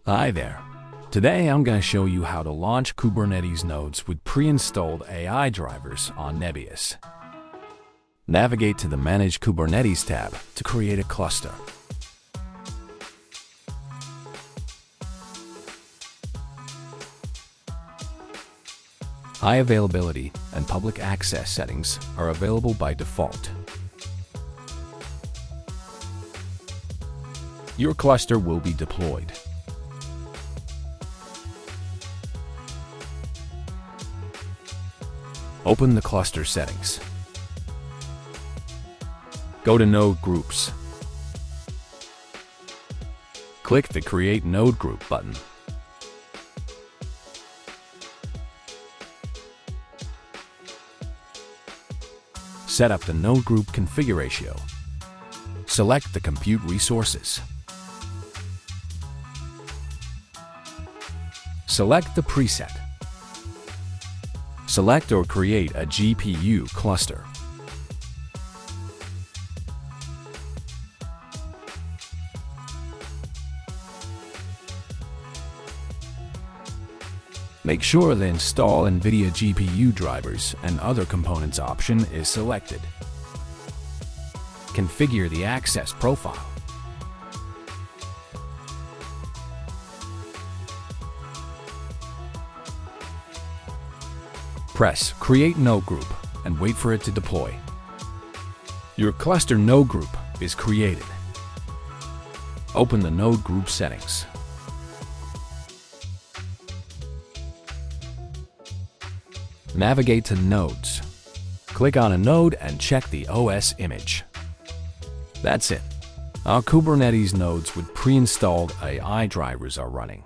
Hi there. Today I'm going to show you how to launch Kubernetes nodes with pre-installed AI drivers on Nebius. Navigate to the Managed Kubernetes tab to create a cluster. High availability and public access settings are available by default. Your cluster will be deployed. Open the cluster settings. Go to Node Groups. Click the Create Node Group button. Set up the node group configuration. Select the compute resources. Select the preset. Select or create a GPU cluster. Make sure the Install NVIDIA GPU drivers and other components option is selected. Configure the access profile. Press Create Node Group and wait for it to deploy. Your cluster node group is created. Open the node group settings. Navigate to Nodes. Click on a node and check the OS image. That's it. Our Kubernetes nodes with pre-installed AI drivers are running.